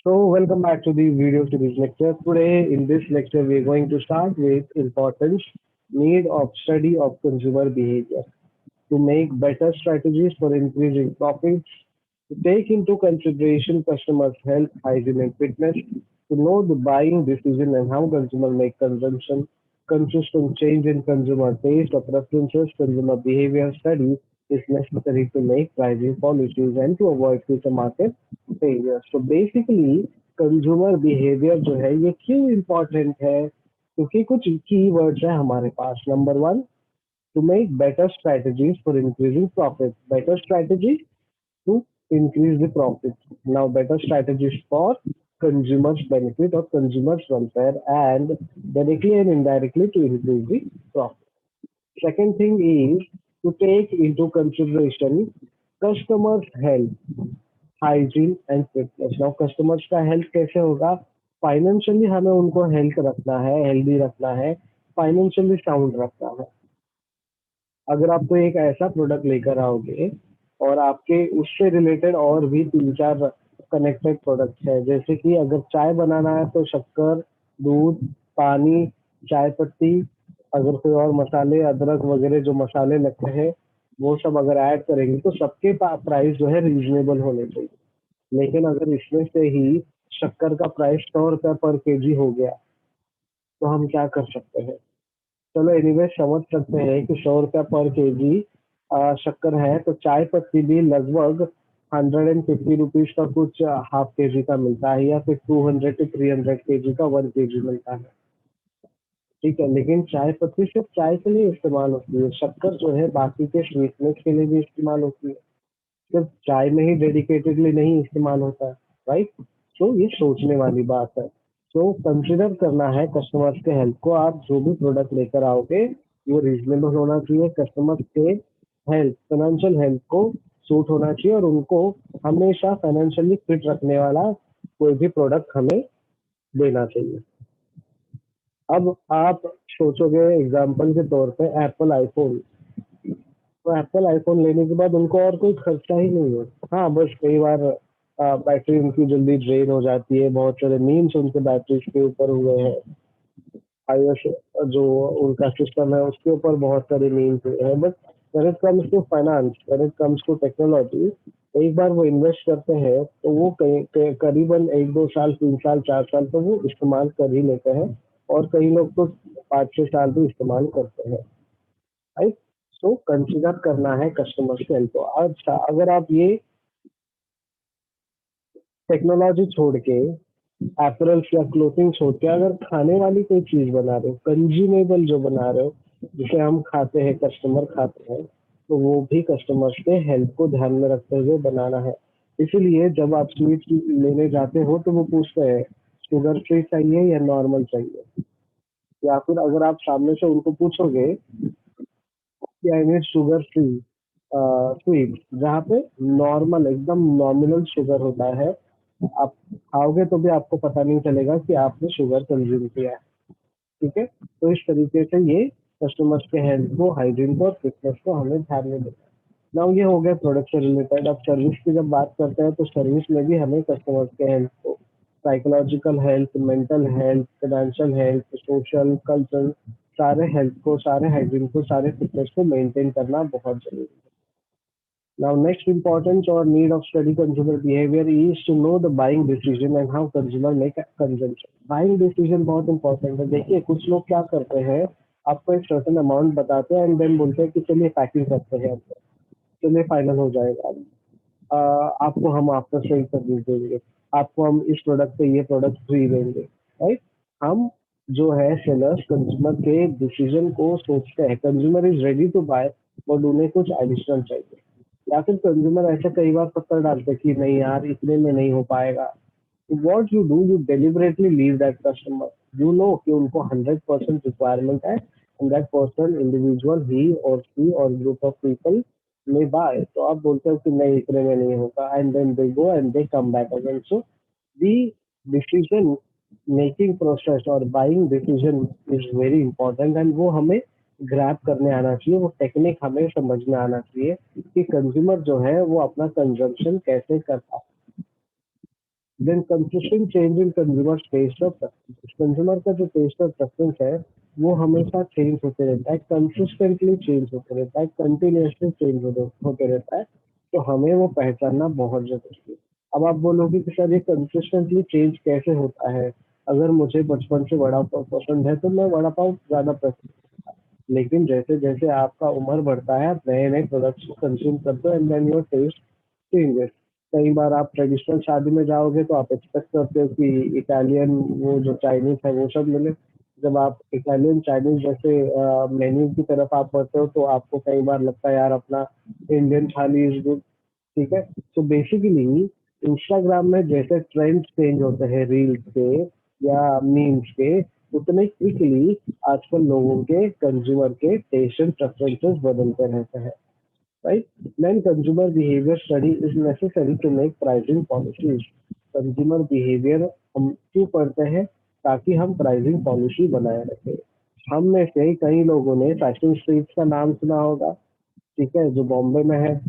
So, welcome back to the video series lecture. Today, in this lecture, we are going to start with importance, need of study of consumer behavior to make better strategies for increasing profits, to take into consideration customers' health, hygiene, and fitness, to know the buying decision and how consumers make consumption, consistent change in consumer taste or preferences, consumer behavior study is necessary to make pricing policies and to avoid future market failure. So basically, consumer behaviour जो है ये क्यों important है क्योंकि कुछ की words है हमारे पास. Number one, to make better strategies for increasing profit. Better strategies to increase the profit. Now, better strategies for consumers' benefit or consumers' welfare and directly and indirectly to increase the profit. Second thing is to take into consideration customers' health, hygiene and fitness. Now, customers का health कैसे होगा? Financially हमें उनको health रखना है, healthy रखना है, financially sound रखना है. अगर आप कोई एक ऐसा प्रोडक्ट लेकर आओगे और आपके उससे रिलेटेड और भी तीन चार कनेक्टेड प्रोडक्ट्स है, जैसे कि अगर चाय बनाना है तो शक्कर, दूध, पानी, चाय पत्ती, अगर कोई और मसाले, अदरक वगैरह जो मसाले लगते हैं वो सब अगर ऐड करेंगे तो सबके प्राइस जो है रीजनेबल होने चाहिए. लेकिन अगर इसमें से ही शक्कर का प्राइस 100 रुपया पर केजी हो गया तो हम क्या कर सकते हैं? चलो एनीवे समझ सकते हैं कि 100 रुपया पर केजी शक्कर है तो चाय पत्ती भी लगभग 150 रुपीज का कुछ हाफ केजी का मिलता है या फिर 200 to 300 केजी का 1 केजी मिलता है. ठीक है, लेकिन चाय पत्ती सिर्फ चाय के लिए इस्तेमाल होती है, शक्कर जो है बाकी के स्वीटनेस के लिए भी इस्तेमाल होती है, सिर्फ चाय में ही डेडिकेटेडली नहीं इस्तेमाल होता है. राइट. तो ये सोचने वाली बात है. तो कंसिडर करना है कस्टमर्स के हेल्थ को. आप जो भी प्रोडक्ट लेकर आओगे वो रीजनेबल होना चाहिए, कस्टमर्स के हेल्थ, फाइनेंशियल हेल्थ को सूट होना चाहिए और उनको हमेशा फाइनेंशियली फिट रखने वाला कोई भी प्रोडक्ट हमें देना चाहिए. अब आप सोचोगे एग्जाम्पल के तौर पे एप्पल आईफोन, तो एप्पल आईफोन लेने के बाद उनको और कोई खर्चा ही नहीं है. हाँ, बस कई बार बैटरी उनकी जल्दी ड्रेन हो जाती है, बहुत सारे मीम्स उनके बैटरीज के ऊपर हुए हैं, iOS जो उनका सिस्टम है उसके ऊपर बहुत सारे मीम्स हुए हैं. But when it comes to finance, when it comes to technology, एक बार वो इन्वेस्ट करते हैं तो वो करीबन 1 2 साल 3 साल 4 साल तो वो इस्तेमाल कर ही लेते हैं और कई लोग तो 5 6 साल भी इस्तेमाल करते हैं. राइट. सो कंसिडर करना है कस्टमर के हेल्थ को. अच्छा, अगर आप ये टेक्नोलॉजी छोड़ के, एपरल्स या क्लोथिंग छोड़ के अगर खाने वाली कोई चीज बना रहे हो, कंज्यूमेबल जो बना रहे हो, जिसे हम खाते हैं, कस्टमर खाते हैं, तो वो भी कस्टमर्स के हेल्थ को ध्यान में रखते हुए बनाना है. इसीलिए जब आप स्वीट लेने जाते हो तो वो पूछते हैं शुगर फ्री चाहिए या नॉर्मल चाहिए, या फिर अगर आप सामने से उनको पूछोगे कि I need sugar free sweet, जहाँ पे नॉर्मल एकदम नॉमिनल शुगर होता है, आप खाओगे तो भी आपको पता नहीं चलेगा कि आपने शुगर कंज्यूम किया है. ठीक है. तो इस तरीके से ये कस्टमर्स के हेल्थ को, हाइजीन को और फिटनेस को हमें ध्यान में देना है. नाउ ये हो गया प्रोडक्ट से रिलेटेड. अब सर्विस की जब बात करते हैं तो सर्विस में भी हमें कस्टमर्स के हेल्थ को, psychological health, mental health, financial health, social, cultural, सारे हेल्थ को, सारे हाइजीन को, सारे फिटनेस को मेंटेन करना बहुत जरूरी है. Now, next importance or need of study consumer behavior is to know the buying decision and how consumer make a consumption. Buying decision बहुत important है. देखिए कुछ लोग क्या करते हैं, आपको एक सर्टेन अमाउंट बताते हैं एंड देन बोलते हैं कि चलिए पैकिंग करते हैं, आपको चलिए फाइनल हो जाएगा, आपको हम आफ्टर सेल सर्विस देंगे, आपको हम इस प्रोडक्ट पे ये प्रोडक्ट फ्री देंगे. राइट. हम जो है सेलर्स कंज्यूमर के डिसीजन को सोचते हैं. Consumer is ready to buy और उन्हें कुछ एडिशनल चाहिए, या फिर कंज्यूमर ऐसे कई बार पत्थर डालते कि नहीं यार इतने में नहीं हो पाएगा. What you do, you deliberately leave that customer. You know कि उनको 100% रिक्वायरमेंट है एंड दैट पर्सन, इंडिविजुअल, ही और शी और ग्रुप ऑफ पीपल में बाय. तो आप बोलते हो कि नहीं इतने में नहीं होगा and then they go and they come back again. So the decision making process और buying decision is very important and वो हमें ग्रैब करने आना चाहिए, वो टेक्निक हमें समझ में आना चाहिए कि कंज्यूमर जो है वो अपना कंजम्पशन कैसे करता है. Then consistent change in consumer taste और प्रेफरेंस। कंज्यूमर का जो टेस्ट और प्रेफरेंस है वो हमेशा चेंज होते रहता है, कंसिस्टेंटली चेंज होते रहता है, कंटिन्यूसली चेंज होते रहता है। तो हमें वो पहचानना बहुत जरूरी है। अब आप बोलोगे कि सर ये कंसिस्टेंटली चेंज कैसे होता है? अगर मुझे बचपन से वड़ा पाव पसंद है तो मैं वड़ा पाव ज्यादा प्रेफर, लेकिन जैसे जैसे आपका उम्र बढ़ता है आप नए नए प्रोडक्ट्स को कंज्यूम करते हो and then your taste changes. कई बार आप ट्रेडिशनल शादी में जाओगे तो आप एक्सपेक्ट करते हो कि इटालियन वो जो चाइनीज है वो सब मिले। जब आप इटालियन चाइनीज जैसे मेन्यू की तरफ आप बढ़ते हो तो आपको कई बार लगता है यार अपना इंडियन थाली इज गुड। ठीक है। तो बेसिकली इंस्टाग्राम में जैसे ट्रेंड्स चेंज होते हैं रील्स के या मीम्स के, उतने क्विकली आजकल लोगों के कंज्यूमर के टेस्ट एंड प्रेफरेंसेस बदलते रहते हैं। right? Then consumer behavior study is necessary to make pricing policies. Consumer behaviour हम क्यों पढ़ते हैं? ताकि हम प्राइसिंग पॉलिसी बनाए रखें। हम में से कई लोगों ने फैशन स्ट्रीट्स का नाम सुना होगा, ठीक है, जो बॉम्बे में है।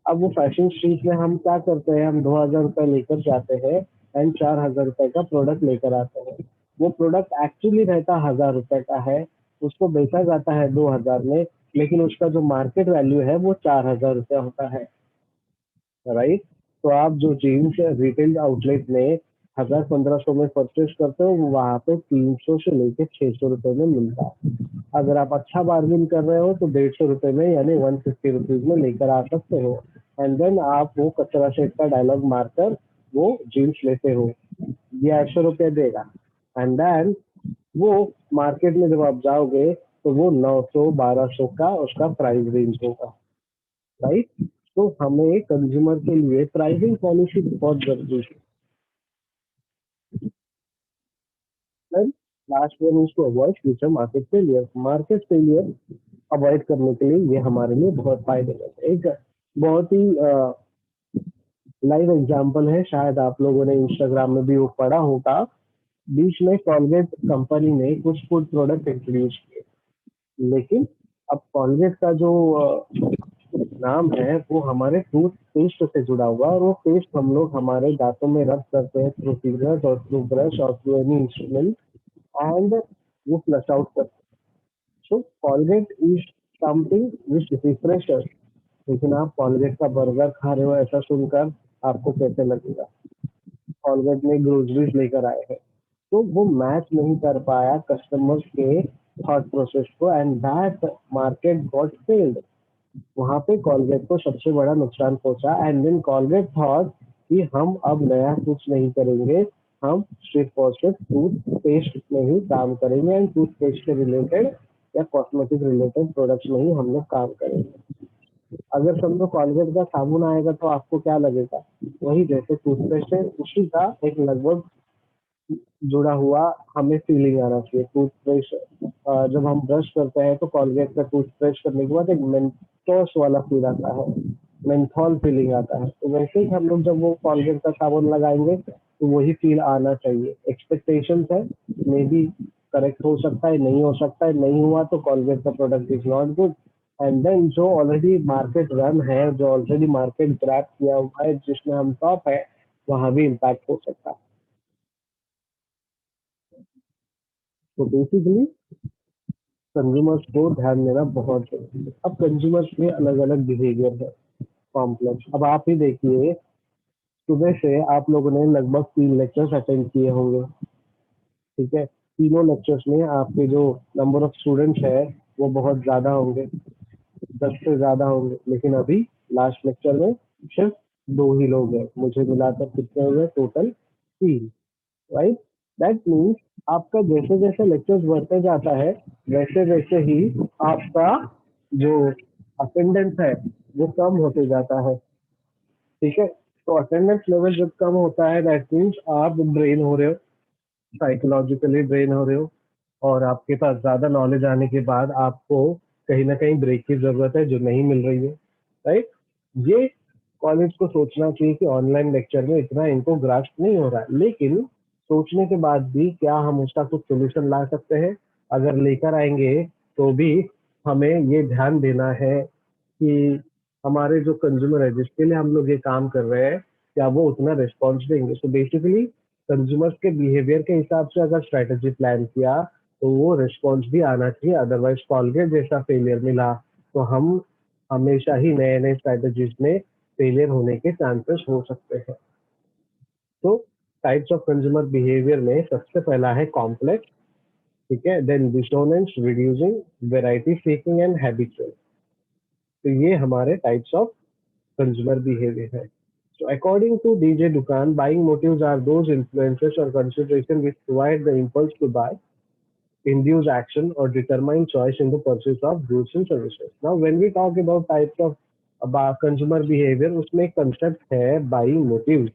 अब वो फैशन स्ट्रीट में हम क्या करते हैं, हम 2,000 रुपये लेकर जाते हैं एंड 4,000 रुपये का प्रोडक्ट लेकर आते हैं। वो प्रोडक्ट एक्चुअली रहता 1,000 रुपये का है, उसको बेचा जाता है 2,000 में, लेकिन उसका जो मार्केट वैल्यू है वो 4,000 रुपया होता है। राइट। तो आप जो जीन्स रिटेल आउटलेट में 1,000-1,500 में परचेज करते हो वो वहाँ पे 300 से लेके 600 रुपये में मिलता है। अगर आप अच्छा बार्गेन कर रहे हो तो 150 रुपये में यानी 150 रुपीज में लेकर आ सकते हो। एंड देन आप वो कचरा सेट का डायलॉग मारकर वो जीन्स लेते हो, ये 800 रुपये देगा। एंड देन वो मार्केट में जब आप जाओगे तो वो 900-1,200 का उसका प्राइस रेंज होगा। राइट। तो हमें कंज्यूमर के लिए प्राइसिंग पॉलिसी बहुत जरूरी है। Last one is to avoid future market failure. Market failure avoid करने के लिए ये हमारे लिए बहुत फायदेमंद है। एक बहुत ही लाइव एग्जांपल है, शायद आप लोगों ने इंस्टाग्राम में भी वो पढ़ा होगा। बीच में कॉलगेट कंपनी ने कुछ फूड प्रोडक्ट इंट्रोड्यूस किए, लेकिन अब कॉलगेट का जो नाम है वो हमारे टूथ पेस्ट से जुड़ा हुआ, और वो पेस्ट हम लोग हमारे दांतों में रब करते हैं थ्रू फिंगर्स और थ्रू ब्रश और थ्रू एनी इंस्ट्रूमेंट, एंड वो फ्लश आउट करते हैं। So Colgate is something which refresher. लेकिन आप कॉलगेट का बर्गर खा रहे हो ऐसा सुनकर आपको कैसे लगेगा? कॉलगेट में ग्रोसरीज लेकर आए हैं, तो वो मैच नहीं कर पाया कस्टमर्स के थॉट प्रोसेस को, and that market got failed. वहां पे कॉलगेट को सबसे बड़ा नुकसान पहुंचा, एंड देन कॉलगेट थॉट कि हम अब नया कुछ नहीं करेंगे, हम सिर्फ और सिर्फ टूथपेस्ट में ही काम करेंगे एंड टूथपेस्ट के रिलेटेड या कॉस्मेटिक रिलेटेड प्रोडक्ट्स में ही हम लोग काम करेंगे। अगर समझो कॉलगेट का साबुन आएगा तो आपको क्या लगेगा? वही जैसे टूथपेस्ट है उसी का एक लगभग जुड़ा हुआ हमें फीलिंग आना चाहिए। टूथब्रश जब हम ब्रश करते हैं तो कॉलगेट का टूथब्रश करने के बाद एक मेंथोस वाला फील आता है, मेंथॉल फीलिंग आता है। तो वैसे ही हम लोग जब वो कॉलगेट का साबुन लगाएंगे तो वही फील आना चाहिए। एक्सपेक्टेशन है, मे बी करेक्ट हो सकता है, नहीं हो सकता है, नहीं हुआ तो कॉलगेट का product is not good. And then जो ऑलरेडी मार्केट रन है, जो ऑलरेडी मार्केट ग्रैब किया हुआ है, जिसमें हम टॉप है, वहां भी इम्पैक्ट हो सकता है। तो बेसिकली कंज्यूमर्स को ध्यान देना बहुत जरूरी है। अब कंज्यूमर्स के अलग अलग बिहेवियर है, कॉम्प्लेक्स। अब आप ही देखिए, सुबह से आप लोगों ने लगभग 3 लेक्चर्स अटेंड किए होंगे, ठीक है। तीनों लेक्चर्स में आपके जो नंबर ऑफ स्टूडेंट्स है वो बहुत ज्यादा होंगे, 10 से ज्यादा होंगे, लेकिन अभी लास्ट लेक्चर में सिर्फ 2 ही लोग हैं। मुझे मिलाकर कितने हुए टोटल? 3। राइट। दैट मीन्स आपका जैसे जैसे लेक्चर्स बढ़ते जाता है वैसे वैसे ही आपका जो अटेंडेंस है वो कम होते जाता है। ठीक है। तो अटेंडेंस लेवल जब कम होता है दैट मीन्स आप ड्रेन हो रहे हो, साइकोलॉजिकली ड्रेन हो रहे हो, और आपके पास ज्यादा नॉलेज आने के बाद आपको कहीं ना कहीं ब्रेक की जरूरत है जो नहीं मिल रही है। राइट। ये कॉलेज को सोचना चाहिए कि ऑनलाइन लेक्चर में इतना इनको ग्रास्प नहीं हो रहा है, लेकिन सोचने के बाद भी क्या हम उसका कुछ सोल्यूशन ला सकते हैं? अगर लेकर आएंगे तो भी हमें ये ध्यान देना है कि हमारे जो कंज्यूमर है जिसके लिए हम लोग ये काम कर रहे हैं, क्या वो उतना रिस्पॉन्स देंगे? तो बेसिकली कंज्यूमर्स के बिहेवियर के हिसाब से अगर स्ट्रेटेजी प्लान किया तो वो रिस्पॉन्स भी आना चाहिए, अदरवाइज कॉलगेट जैसा फेलियर मिला तो हम हमेशा ही नए नए स्ट्रेटेजीज में फेलियर होने के चांसेस हो सकते हैं। तो टाइप्स ऑफ कंज्यूमर बिहेवियर में सबसे पहला है कॉम्प्लेक्स, ठीक है, then dissonance, reducing, variety seeking and habitual. तो ये हमारे टाइप्स ऑफ कंज्यूमर बिहेवियर है। So according to DJ Dukan, buying motives are those influences or consideration which provide the impulse to buy, induce action, or determine choice in the purchase of goods and services. Now, when we talk about types of consumer behavior, उसमें एक concept है buying motives.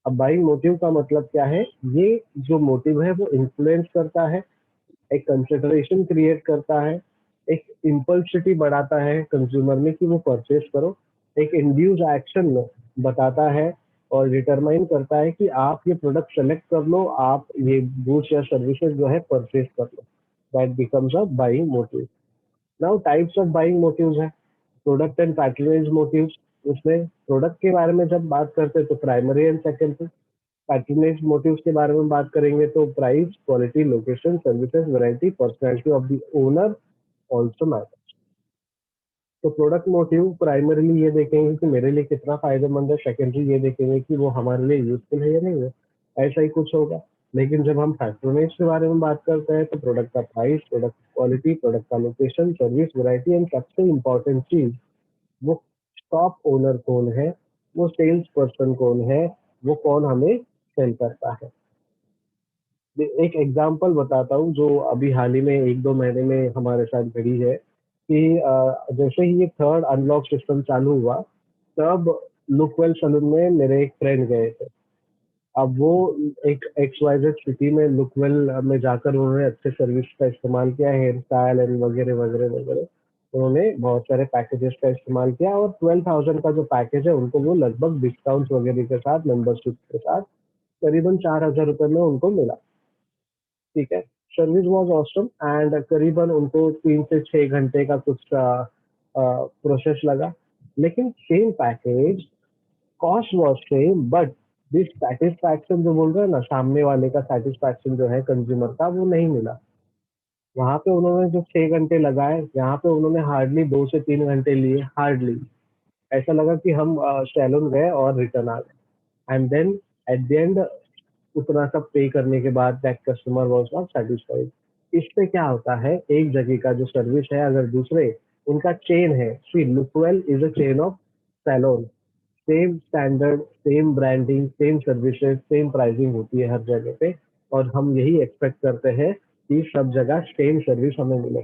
अब buying motive का मतलब क्या है? ये जो मोटिव है वो इन्फ्लुएंस करता है, एक कंसिडरेशन क्रिएट करता है, एक इम्पल्सिटी बढ़ाता है कंज्यूमर में कि वो परचेज करो, एक इंड्यूस एक्शन बताता है और डिटरमाइन करता है कि आप ये प्रोडक्ट सेलेक्ट कर लो, आप ये गुड्स या सर्विसेज जो है परचेज कर लो। That becomes a buying motive. Now types of buying motives है प्रोडक्ट एंड पैटर्नेज मोटिव्स। उसमें प्रोडक्ट के बारे में जब बात करते हैं तो primary and secondary, patronage motives के बारे में बात करेंगे तो price, quality, location, services, variety, personality of the owner also matter. तो प्रोडक्ट मोटिव प्राइमरीली ये देखेंगे कि मेरे लिए कितना फायदेमंद है, सेकेंडरी ये देखेंगे कि वो हमारे लिए यूजफुल है या नहीं है, ऐसा ही कुछ होगा। लेकिन जब हम पैट्रोनेज के बारे में बात करते हैं तो प्रोडक्ट का प्राइस, प्रोडक्ट क्वालिटी, प्रोडक्ट का लोकेशन, सर्विस, वैरायटी एंड सबसे इम्पोर्टेंट चीज वो शॉप ओनर कौन है, वो सेल्स पर्सन कौन है, वो कौन हमें सेल करता है। एक एग्जांपल बताता हूँ जो अभी हाल ही में 1-2 महीने में हमारे साथ घड़ी है कि जैसे ही ये थर्ड अनलॉक सिस्टम चालू हुआ तब लुकवेल सलून में मेरे एक फ्रेंड गए थे। अब वो एक XYZ सिटी में लुकवेल में जाकर उन्होंने अच्छे सर्विस का इस्तेमाल किया, हेयर स्टाइल एंड वगैरह वगैरह वगैरह। उन्होंने बहुत सारे पैकेजेस का इस्तेमाल किया और 12,000 का जो पैकेज है उनको वो लगभग डिस्काउंट वगैरह के साथ, मेंबरशिप के साथ करीबन 4,000 रुपए में उनको मिला। ठीक है, सर्विस वाज ऑसम एंड करीबन उनको 3 से 6 घंटे का कुछ प्रोसेस लगा। लेकिन same package, cost was same, but this satisfaction जो बोल रहे हैं ना, सामने वाले का सेटिस्फैक्शन जो है कंज्यूमर का, वो नहीं मिला। वहां पे उन्होंने जो 6 घंटे लगाए, यहाँ पे उन्होंने हार्डली 2 से 3 घंटे लिए, हार्डली। ऐसा लगा कि हम सैलून गए और रिटर्न आ गए and then at the end उतना सब पे करने के बाद that customer was not satisfied. इससे क्या होता है, एक जगह का जो सर्विस है अगर दूसरे उनका चेन है, see Lookwell is a chain of salon, same standard, same branding, same services, same pricing होती है हर जगह पे और हम यही एक्सपेक्ट करते हैं कि सब जगह सेम सर्विस हमें मिले।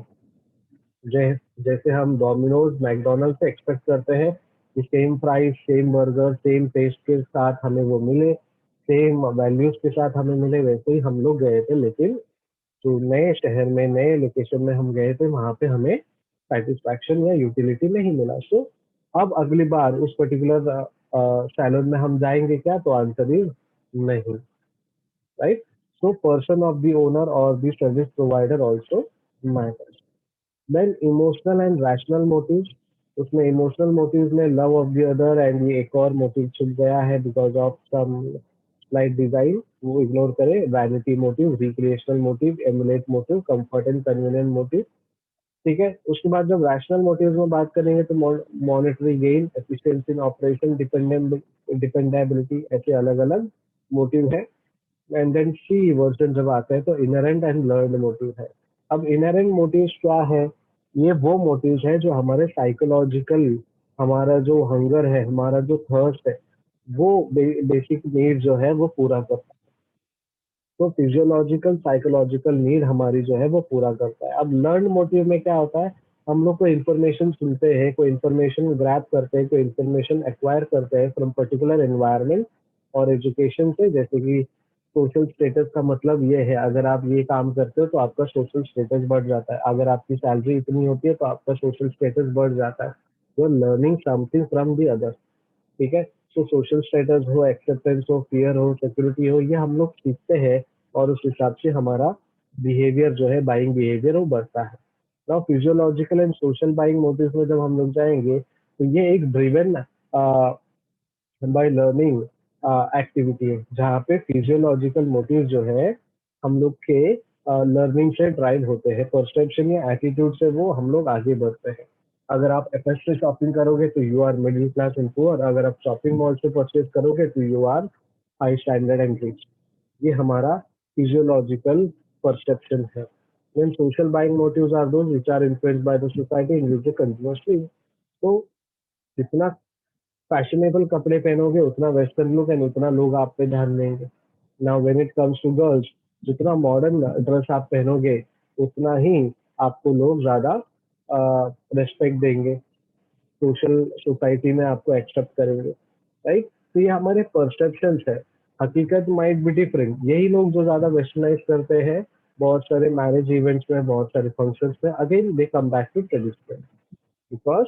जैसे हम डोमिनोज, मैकडोनल्ड से एक्सपेक्ट करते हैं कि same price, same burger, same taste के साथ हमें वो मिले, सेम वैल्यूज के साथ हमें मिले, वैसे ही हम लोग गए थे। लेकिन जो नए शहर में, नए लोकेशन में हम गए थे वहां पे हमें सेटिस्फैक्शन या यूटिलिटी नहीं मिला। सो अब अगली बार उस पर्टिकुलर सैलून में हम जाएंगे क्या? तो आंसर इज नहीं, right? So person of the owner और the service provider also matters. Then emotional and rational motives. उसमें इमोशनल मोटिव्स में love of the other and ये एक और मोटिव छुप गया है because of some slight design, वो इग्नोर करें। Vanity motive, recreational motive, emulate motive, comfort and convenient motive. ठीक है, उसके बाद जब रैशनल मोटिव्स में बात करेंगे तो मॉनेटरी गेन, एफिशिएंसी इन ऑपरेशन, डिपेंडेबिलिटी, ऐसे अलग अलग मोटिव है। एंड देन सी वर्जन जब आता है तो इनहेरेंट एंड लर्न्ड मोटिव है। अब इनहेरेंट मोटिव्स क्या है? ये वो मोटिव्स है जो हमारे साइकोलॉजिकल, हमारा जो हंगर है, हमारा जो थर्स्ट है, वो बेसिक नीड जो है वो पूरा करता है। तो फिजियोलॉजिकल, साइकोलॉजिकल नीड हमारी जो है वो पूरा करता है। अब लर्न मोटिव में क्या होता है? हम लोग कोई इन्फॉर्मेशन सुनते हैं, कोई इन्फॉर्मेशन ग्रैब करते हैं, कोई इन्फॉर्मेशन एक्वायर करते हैं फ्रॉम पर्टिकुलर एनवायरनमेंट और एजुकेशन से। जैसे कि सोशल स्टेटस का मतलब ये है, अगर आप ये काम करते हो तो आपका सोशल स्टेटस बढ़ जाता है, अगर आपकी सैलरी इतनी होती है तो आपका सोशल स्टेटस बढ़ जाता है। You are learning something from the other. ठीक है, तो सोशल स्टेटस हो, एक्सेप्टेंस हो, फियर हो, सिक्योरिटी हो, ये हम लोग सीखते हैं और उस हिसाब से हमारा बिहेवियर जो है, बाइंग बिहेवियर, वो बढ़ता है। Now physiological and social buying motives में जब हम लोग जाएंगे तो ये एक ड्रिवन बाय लर्निंग एक्टिविटी है जहाँ पे फिजियोलॉजिकल मोटिव जो है हम लोग के लर्निंग से ड्राइव होते हैं, परसेप्शन या एटीट्यूड से वो हम लोग आगे बढ़ते हैं। अगर आप एफएस से शॉपिंग करोगे तो you are middle class and poor, अगर आप शॉपिंग मॉल से परचेज करोगे तो you are high standard and rich. ये हमारा फिजियोलॉजिकल परसेप्शन है। When social buying motives are those which are influenced by the society in which the consumers live. तो जितना फैशनेबल कपड़े पहनोगे उतना वेस्टर्न लुक एंड उतना लोग आप पे ध्यान देंगे। Now when it comes to girls, जितना मॉडर्न ड्रेस आप पहनोगे उतना ही आपको लोग ज्यादा रेस्पेक्ट देंगे, सोशल सोसाइटी में आपको एक्सेप्ट करेंगे, राइट। तो ये हमारे परसेप्शंस है। हकीकत माइट बी डिफरेंट। यही लोग जो ज्यादा वेस्टर्नाइज करते हैं बहुत सारे मैरिज इवेंट्स में, बहुत सारे फंक्शंस में, again they come back to traditional, because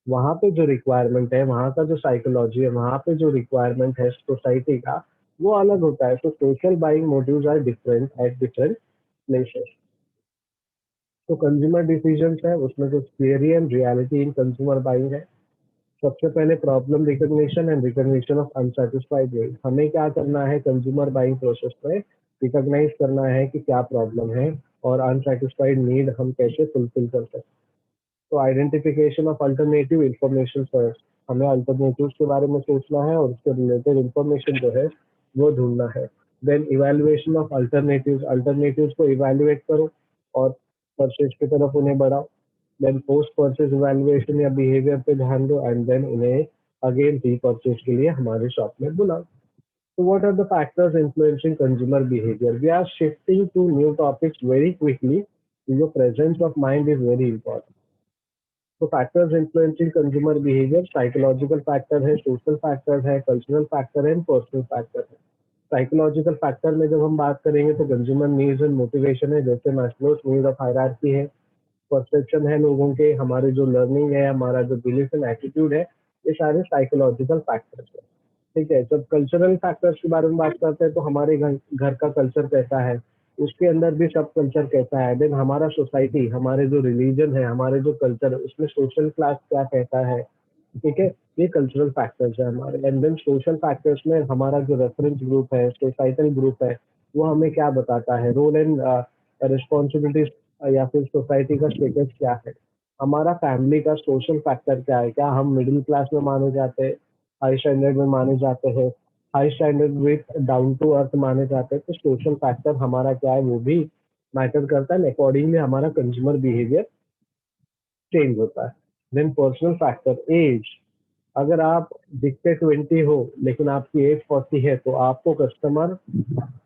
वहाँ पे जो रिक्वायरमेंट है, वहाँ का जो साइकोलॉजी है, वहाँ पे जो रिक्वायरमेंट है सोसाइटी का, वो अलग होता है। तो social buying motives are different at different places. तो कंज्यूमर डिसीजंस है, उसमें जो theory and reality in consumer buying है। सबसे पहले problem recognition and recognition of unsatisfied need. हमें क्या करना है कंज्यूमर बाइंग प्रोसेस में, रिकॉग्नाइज करना है कि क्या प्रॉब्लम है और अनसेटिस्फाइड नीड हम कैसे फुलफिल कर सकते हैं। तो identification of alternative information first, हमें अल्टरनेटिव्स के बारे में सोचना है और उसके रिलेटेड इंफॉर्मेशन जो है वो ढूंढना है। Then evaluation of alternatives, alternatives को इवैल्यूएट करो और परचेज की तरफ उन्हें बढ़ाओ। देन पोस्ट परचेज इवैल्यूएशन या बिहेवियर पे ध्यान दो एंड देन उन्हें अगेन री परचेज के लिए हमारे शॉप में बुलाओ। So what are the factors influencing consumer behavior? We are shifting to new topics very quickly. Your presence of mind is very important. तो factors influencing consumer behaviour, psychological factor है, social factor है, cultural factor है, personal factor है। Psychological factor में जब हम बात करेंगे तो कंज्यूमर नीड्स एंड मोटिवेशन है, जैसे मैस्लोस नीड ऑफ हायरार्की है, परसेप्शन है लोगों के, हमारे जो लर्निंग है, हमारा जो बिलीफ एंड एटीट्यूड है, ये सारे साइकोलॉजिकल फैक्टर्स है। ठीक है, जब कल्चरल फैक्टर्स के बारे में बात करते हैं तो हमारे घर घर का कल्चर कैसा है, उसके अंदर भी सब कल्चर कैसा है। देन हमारा सोसाइटी, हमारे जो रिलीजन है, हमारे जो कल्चर है, उसमें सोशल क्लास क्या कहता है। ठीक है, ये कल्चरल फैक्टर्स है हमारे। एंड देन सोशल फैक्टर्स में हमारा जो रेफरेंस ग्रुप है, सोसाइटल ग्रुप है, वो हमें क्या बताता है, रोल एंड रिस्पॉन्सिबिलिटीज या फिर सोसाइटी का स्टेटस क्या है। हमारा फैमिली का सोशल फैक्टर क्या है, क्या हम मिडिल क्लास में माने जाते हैं, हाई स्टैंडर्ड में माने जाते हैं, high standard with down to earth माने जाते हैं। तो सोशल फैक्टर हमारा क्या है वो भी मैटर करता है, अकॉर्डिंगली हमारा कंज्यूमर बिहेवियर चेंज होता है। Then personal factor, age. अगर आप दिखते 20 हो लेकिन आपकी एज 40 है तो आपको कस्टमर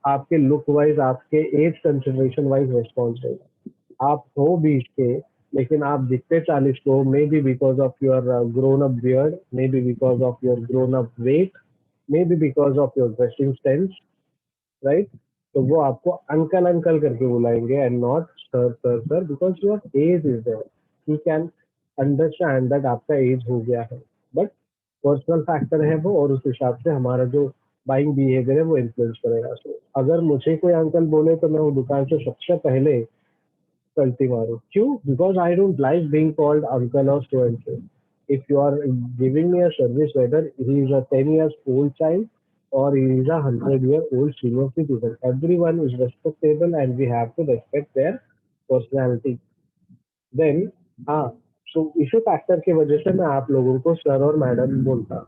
आपके लुक वाइज, आपके एज कंसिडरेशन वाइज रिस्पॉन्स देगा। आप हो 20 के लेकिन आप दिखते 40 को, maybe because of your grown up beard, maybe because of your grown up weight, maybe because of your dressing sense, right. तो वो आपको अंकल अंकल करके बुलाएंगे and not sir sir sir, because your age is there. He can understand that आपका age हो गया है। But personal factor है वो, और उस हिसाब से हमारा जो बाइंग बिहेवियर है वो इन्फ्लुएंस करेगा। सो अगर मुझे कोई अंकल बोले तो मैं वो दुकान से सबसे पहले चलती मारो। क्यों? Because I don't like being called uncle और so and so. If you are giving me a service, whether he is a 10 years old child or he is a 100-year-old senior citizen, everyone is respectable and we have to respect their personality. Then, हाँ, so इसी factor की वजह से मैं आप लोगों को sir और मैडम बोलता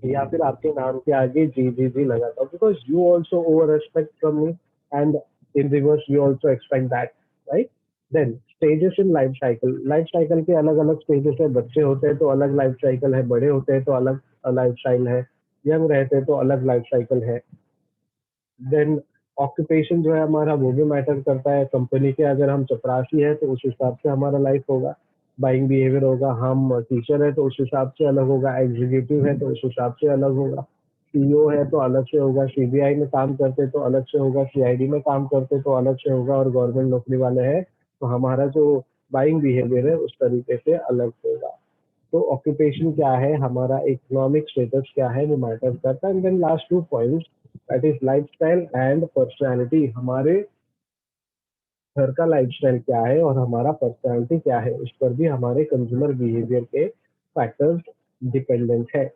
या फिर आपके नाम के आगे जी जी जी लगाता हूँ, because you also over respect from me and in reverse you also expect that, right. Then stages in life cycle, life cycle के अलग अलग स्टेजेस है। बच्चे होते हैं तो अलग लाइफ साइकिल है, बड़े होते हैं तो अलग लाइफ स्टाइल है, यंग रहते हैं तो अलग लाइफ साइकिल है। देन ऑक्यूपेशन जो है हमारा वो भी मैटर करता है। कंपनी के अगर हम चपरासी है तो उस हिसाब से हमारा लाइफ होगा, बाइंग बिहेवियर होगा। हम टीचर है तो उस हिसाब से अलग होगा, एग्जीक्यूटिव है तो उस हिसाब से अलग होगा, सीईओ है तो अलग से होगा, सीबीआई में काम करते तो अलग से होगा, सीआईडी में काम करते तो अलग से होगा, और गवर्नमेंट नौकरी वाले हैं तो हमारा जो बाइंग बिहेवियर है उस तरीके से अलग होगा। तो ऑक्यूपेशन क्या है, हमारा इकोनॉमिक स्टेटस क्या है, वो मैटर करता है। And then last two points, that is lifestyle and personality. हमारे घर का लाइफस्टाइल क्या है और हमारा पर्सनालिटी क्या है, उस पर भी हमारे कंज्यूमर बिहेवियर के फैक्टर्स डिपेंडेंट है।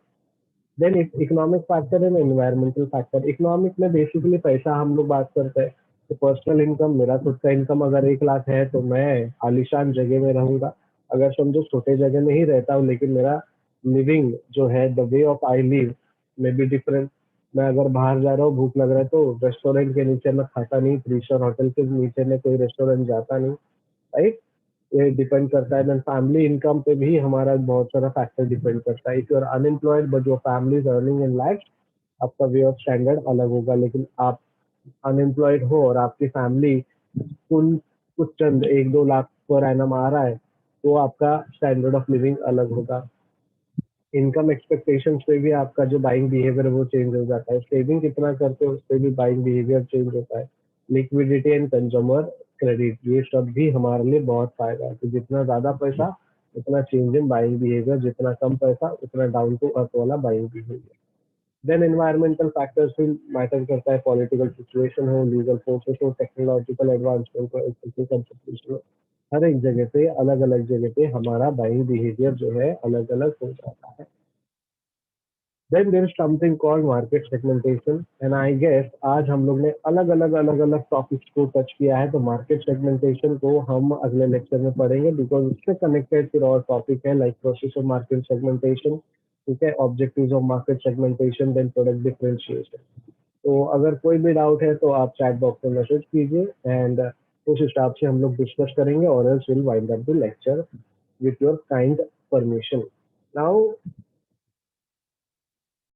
Then economic factor and environmental factor. Economic में बेसिकली पैसा हम लोग बात करते हैं, तो पर्सनल इनकम, मेरा खुद का इनकम अगर 1 लाख है तो मैं आलीशान जगह में रहूंगा। अगर समझो छोटे जगह में ही रहता हूँ लेकिन मेरा लिविंग जो है, the way of I live में बी डिफरेंट। मैं अगर बाहर जा रहा हूँ, भूख लग रहा है, तो रेस्टोरेंट के नीचे मैं खाता नहीं, 3 स्टार होटल के नीचे में कोई रेस्टोरेंट जाता नहीं, राइट। ये डिपेंड करता है। देन फैमिली इनकम पे भी हमारा बहुत सारा फैक्टर डिपेंड करता है। If you are unemployed but your family is earning in lakhs, आपका वे ऑफ स्टैंडर्ड अलग होगा। लेकिन आप अनएम्प्लॉयड हो और आपकी फैमिली कुल कुछ चंद 1-2 लाख पर एनम आ रहा है, तो आपका स्टैंडर्ड ऑफ लिविंग अलग होगा। इनकम एक्सपेक्टेशंस पे भी आपका जो बाइंग बिहेवियर है वो चेंज हो जाता है। सेविंग कितना करते हो उस पे भी बाइंग बिहेवियर चेंज होता है। लिक्विडिटी एंड कंज्यूमर क्रेडिट, ये सब भी हमारे लिए बहुत फायदा है। तो जितना ज्यादा पैसा उतना चेंज इन बाइंग बिहेवियर, जितना कम पैसा उतना डाउन टू अर्थ वाला buying behaviour. Then environmental factors भी मैटर करता है। पॉलिटिकल सिचुएशन हो, लीगल फोर्सेस हो, टेक्नोलॉजिकल एडवांसमेंट हो, एथिकल कंसिडरेशन हो, हर एक जगह पे, अलग अलग जगह पे हमारा बाइंग बिहेवियर जो है अलग अलग हो जाता है। Then there is something called market segmentation, and I guess आज हम लोग ने अलग अलग टॉपिक्स को टच किया है। तो मार्केट सेगमेंटेशन को हम अगले लेक्चर में पढ़ेंगे, बिकॉज उससे कनेक्टेड फिर और टॉपिक है like process of market segmentation, ठीक है, objectives of market segmentation, then product differentiation. तो अगर कोई भी डाउट है तो आप चैट बॉक्स में मैसेज कीजिए, एंड उस हिसाब से हम लोग डिस्कस करेंगे, और else will wind up the lecture with your kind permission. Now